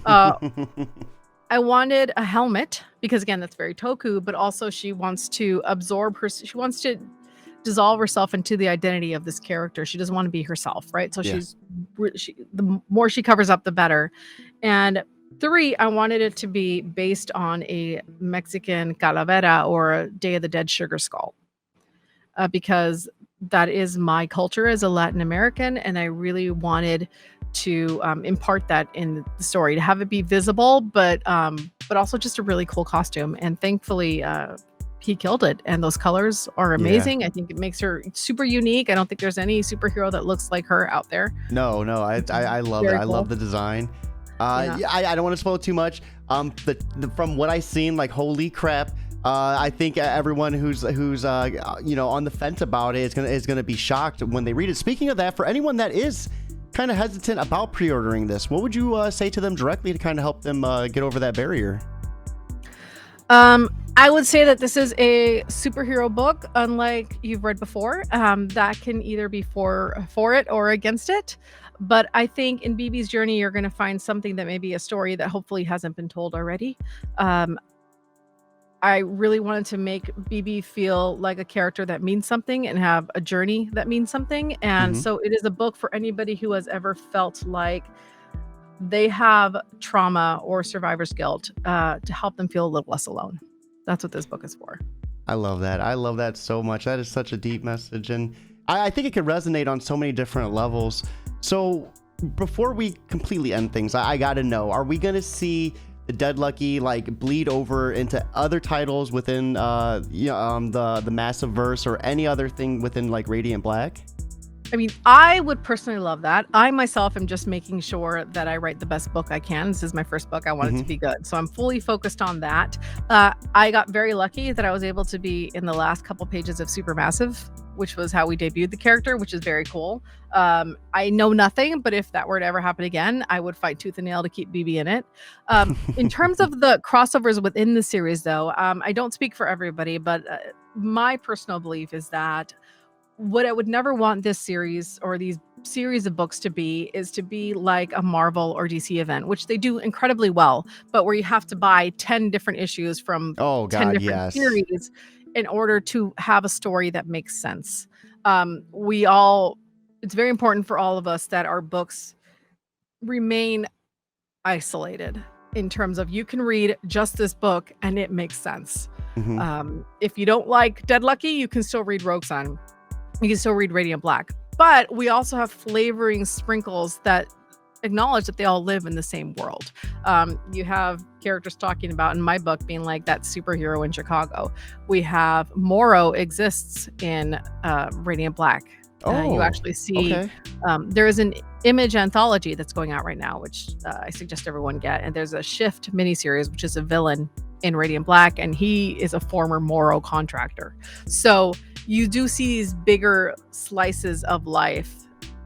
I wanted a helmet because, again, that's very Toku, but also she wants to absorb her. She wants to dissolve herself into the identity of this character. She doesn't want to be herself, right? So the more she covers up, the better. And three, I wanted it to be based on a Mexican calavera or a Day of the Dead sugar skull, because that is my culture as a Latin American, and I really wanted to impart that in the story, to have it be visible, but also just a really cool costume. And thankfully, he killed it, and those colors are amazing. I think it makes her super unique. I don't think there's any superhero that looks like her out there. No, I love it. I love the design. Yeah, I don't want to spoil too much. From what I've seen, like, holy crap. I think everyone who's on the fence about it is gonna be shocked when they read it. Speaking of that, for anyone that is kind of hesitant about pre-ordering this, what would you say to them directly to kind of help them get over that barrier? I would say that this is a superhero book, unlike you've read before, that can either be for it or against it. But I think in BB's journey, you're going to find something that may be a story that hopefully hasn't been told already. I really wanted to make BB feel like a character that means something and have a journey that means something. And so it is a book for anybody who has ever felt like they have trauma or survivor's guilt, to help them feel a little less alone. That's what this book is for. I love that. I love that so much. That is such a deep message. And I think it could resonate on so many different levels. So before we completely end things, I got to know, are we going to see the Dead Lucky like bleed over into other titles within the Massive Verse or any other thing within like Radiant Black? I mean, I would personally love that. I myself am just making sure that I write the best book I can. This is my first book. I want it to be good. So I'm fully focused on that. I got very lucky that I was able to be in the last couple pages of Supermassive, which was how we debuted the character, which is very cool. I know nothing, but if that were to ever happen again, I would fight tooth and nail to keep BB in it. In terms of the crossovers within the series, though, I don't speak for everybody, but my personal belief is that what I would never want this series or these series of books to be is to be like a Marvel or DC event, which they do incredibly well, but where you have to buy 10 different issues from 10 different series in order to have a story that makes sense. It's very important for all of us that our books remain isolated in terms of you can read just this book and it makes sense. If you don't like Dead Lucky, you can still read Rogue Sun. You can still read Radiant Black, but we also have flavoring sprinkles that acknowledge that they all live in the same world. You have characters talking about in my book being like that superhero in Chicago. We have Morrow exists in Radiant Black. You actually see there is an image anthology that's going out right now, which I suggest everyone get. And there's a Shift miniseries, which is a villain in Radiant Black, and he is a former Morrow contractor. So you do see these bigger slices of life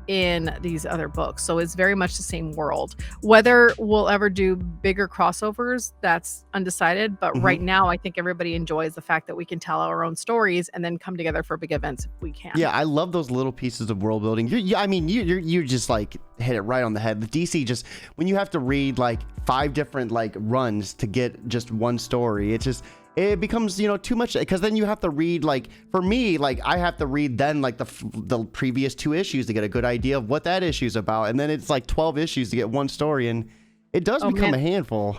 in these other books. So it's very much the same world. Whether we'll ever do bigger crossovers, that's undecided. But right now, I think everybody enjoys the fact that we can tell our own stories and then come together for big events if we can. Yeah, I love those little pieces of world building. You just like hit it right on the head. The DC just, when you have to read like 5 different like runs to get just one story, it becomes, too much, because then you have to read, like, for me, like, I have to read then like the previous 2 issues to get a good idea of what that issue's about, and then it's like 12 issues to get one story, and it does become a handful.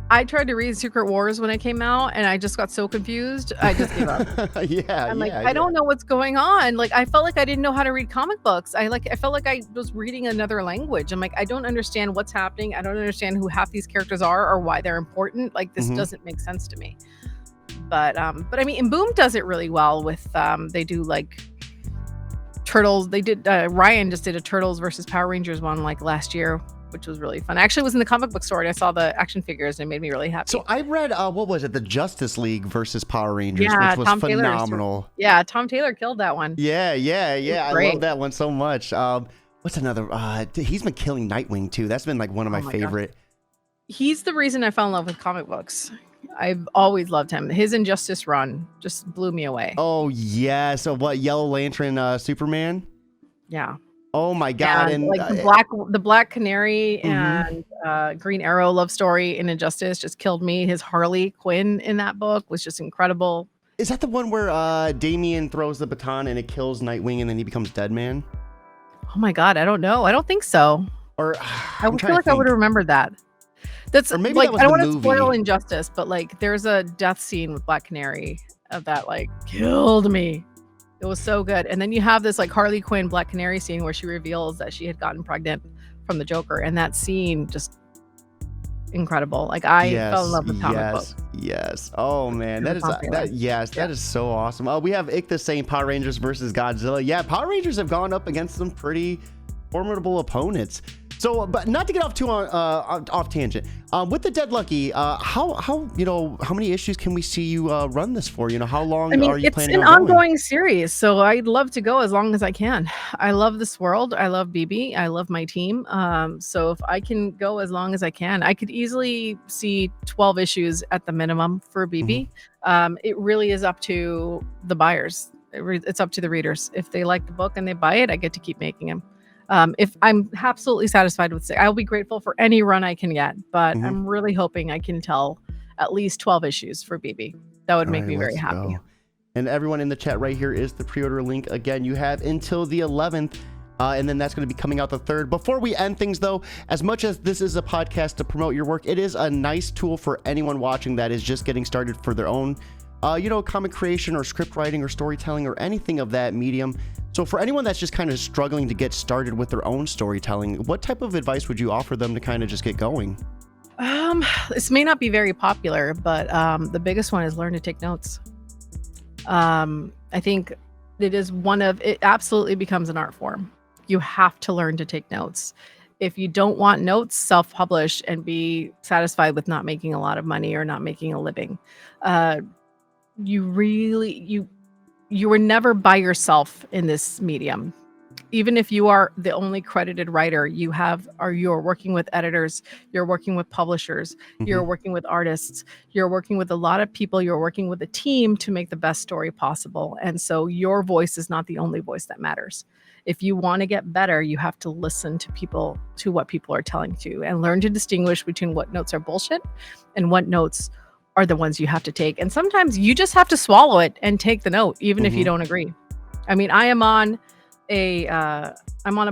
I tried to read Secret Wars when it came out, and I just got so confused, I just gave up. I don't know what's going on. Like, I felt like I didn't know how to read comic books. I felt like I was reading another language. I'm like, I don't understand what's happening. I don't understand who half these characters are or why they're important. Like, this doesn't make sense to me. But I mean, and Boom does it really well with they do like Turtles. They did Ryan just did a Turtles versus Power Rangers one like last year, which was really fun. I actually was in the comic book store and I saw the action figures and it made me really happy. So I read what was it, the Justice League versus Power Rangers, which was phenomenal. Tom Taylor killed that one. Yeah. I love that one so much. What's another? He's been killing Nightwing too. That's been like one of my favorite. God. He's the reason I fell in love with comic books. I've always loved him. His Injustice run just blew me away. Oh yeah. So what, Yellow Lantern Superman? Yeah. Oh my God. And like the Black Canary and Green Arrow love story in Injustice just killed me. His Harley Quinn in that book was just incredible. Is that the one where Damian throws the baton and it kills Nightwing and then he becomes Deadman? Oh my God, I don't know. I don't think so. Or I feel like I would have remembered that. That's like, I don't want to spoil Injustice, but like there's a death scene with Black Canary that like killed me. It was so good. And then you have this like Harley Quinn Black Canary scene where she reveals that she had gotten pregnant from the Joker, and that scene just incredible. Like I fell in Yes, love with comic books. yes. Oh man, that is Popular. that is so awesome. We have Ichtha saying Power Rangers versus Godzilla. Yeah, Power Rangers have gone up against some pretty formidable opponents. So, but not to get off too off tangent. With the Dead Lucky, how many issues can we see you run this for? How long are you planning on it's an going? ongoing series, so I'd love to go as long as I can. I love this world. I love BB. I love my team. So if I can go as long as I can, I could easily see 12 issues at the minimum for BB. It really is up to the buyers. It's up to the readers. If they like the book and they buy it, I get to keep making them. If I'm absolutely satisfied with it, I'll be grateful for any run I can get, but I'm really hoping I can tell at least 12 issues for BB. That would make me very happy. And everyone in the chat right here is the pre-order link. Again, you have until the 11th, and then that's going to be coming out the 3rd. Before we end things, though, as much as this is a podcast to promote your work, it is a nice tool for anyone watching that is just getting started for their own comic creation or script writing or storytelling or anything of that medium. So for anyone that's just kind of struggling to get started with their own storytelling, what type of advice would you offer them to kind of just get going? This may not be very popular, but the biggest one is learn to take notes. I think it absolutely becomes an art form. You have to learn to take notes. If you don't want notes, self-publish and be satisfied with not making a lot of money or not making a living. You were never by yourself in this medium. Even if you are the only credited writer, you're working with editors, you're working with publishers, you're working with artists, you're working with a lot of people, you're working with a team to make the best story possible. And so your voice is not the only voice that matters. If you want to get better, you have to listen to what people are telling you and learn to distinguish between what notes are bullshit and what notes are the ones you have to take. And sometimes you just have to swallow it and take the note, even if you don't agree. I mean, I'm on a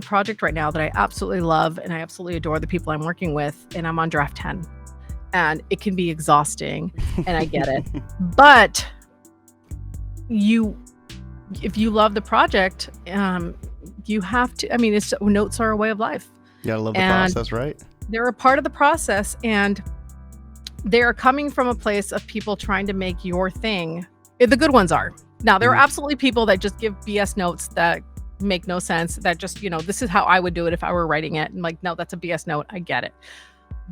project right now that I absolutely love and I absolutely adore the people I'm working with, and I'm on draft 10. And it can be exhausting, and I get it. But if you love the project, you have to, notes are a way of life. You gotta love the process, right? They're a part of the process, and they're coming from a place of people trying to make your thing. The good ones are. Now, there are absolutely people that just give BS notes that make no sense, that just, this is how I would do it if I were writing it. And like, no, that's a BS note. I get it.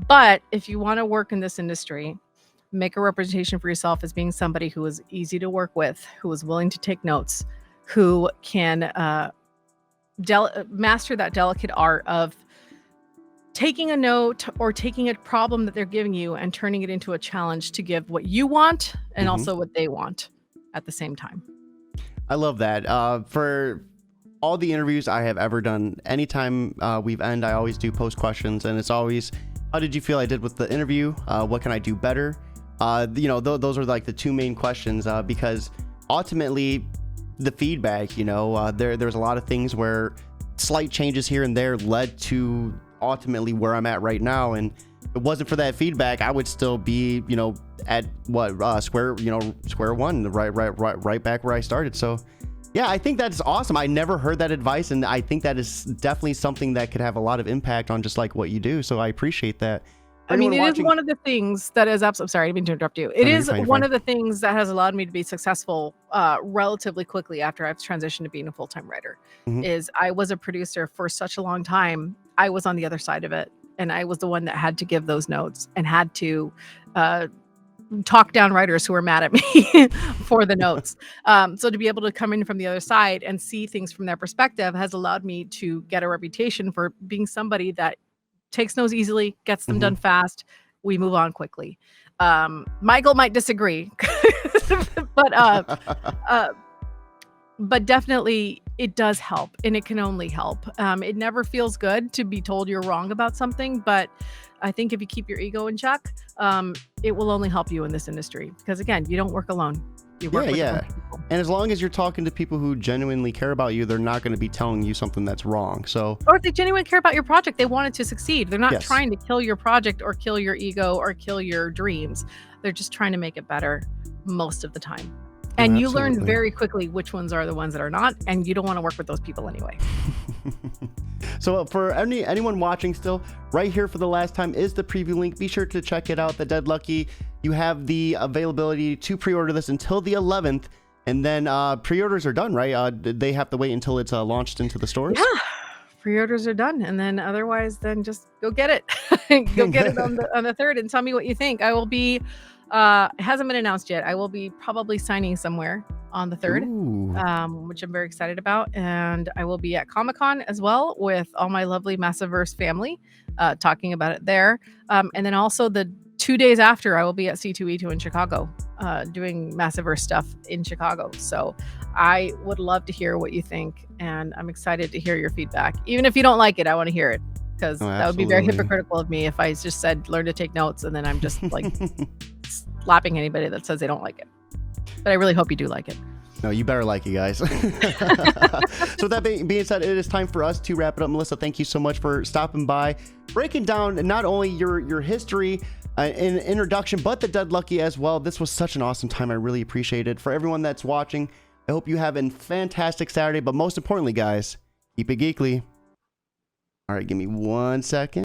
But if you want to work in this industry, make a representation for yourself as being somebody who is easy to work with, who is willing to take notes, who can master that delicate art of taking a note or taking a problem that they're giving you and turning it into a challenge to give what you want and also what they want at the same time. I love that. For all the interviews I have ever done, anytime we've ended, I always do post questions, and it's always, how did you feel I did with the interview? What can I do better? Those are like the two main questions, because ultimately the feedback, there's a lot of things where slight changes here and there led to ultimately where I'm at right now. And if it wasn't for that feedback, I would still be, at square one, right back where I started. So yeah, I think that's awesome. I never heard that advice, and I think that is definitely something that could have a lot of impact on just like what you do. So I appreciate that. It is one of the things that is absolutely, sorry, I didn't mean to interrupt you. It is one of the things that has allowed me to be successful relatively quickly after I've transitioned to being a full-time writer. Is I was a producer for such a long time. I was on the other side of it, and I was the one that had to give those notes and had to talk down writers who were mad at me for the notes. So to be able to come in from the other side and see things from their perspective has allowed me to get a reputation for being somebody that takes notes easily, gets them done fast. We move on quickly. Michael might disagree, but definitely it does help, and it can only help. It never feels good to be told you're wrong about something, but I think if you keep your ego in check, it will only help you in this industry, because again, you don't work alone. You work with other people. And as long as you're talking to people who genuinely care about you, they're not going to be telling you something that's wrong. Or if they genuinely care about your project, they want it to succeed. They're not trying to kill your project or kill your ego or kill your dreams. They're just trying to make it better most of the time. And you learn very quickly which ones are the ones that are not, and you don't want to work with those people anyway. So for anyone watching still, right here for the last time is the preview link. Be sure to check it out. The Dead Lucky, you have the availability to pre-order this until the 11th, and then pre-orders are done, right? They have to wait until it's launched into the stores? Yeah, pre-orders are done, and then otherwise, then just go get it. Go get it on the 3rd and tell me what you think. I will be, it hasn't been announced yet. I will be probably signing somewhere on the 3rd, which I'm very excited about. And I will be at Comic-Con as well with all my lovely Massiverse family, talking about it there. And then also the 2 days after, I will be at C2E2 in Chicago, doing Massiverse stuff in Chicago. So I would love to hear what you think, and I'm excited to hear your feedback. Even if you don't like it, I want to hear it, because that would be very hypocritical of me if I just said learn to take notes and then I'm just like slapping anybody that says they don't like it. But I really hope you do like it. No, you better like it, guys. So with that being said, it is time for us to wrap it up. Melissa, thank you so much for stopping by, breaking down not only your history and introduction, but the Dead Lucky as well. This was such an awesome time. I really appreciate it. For everyone that's watching, I hope you have a fantastic Saturday, but most importantly, guys, keep it geekly. All right, give me 1 second.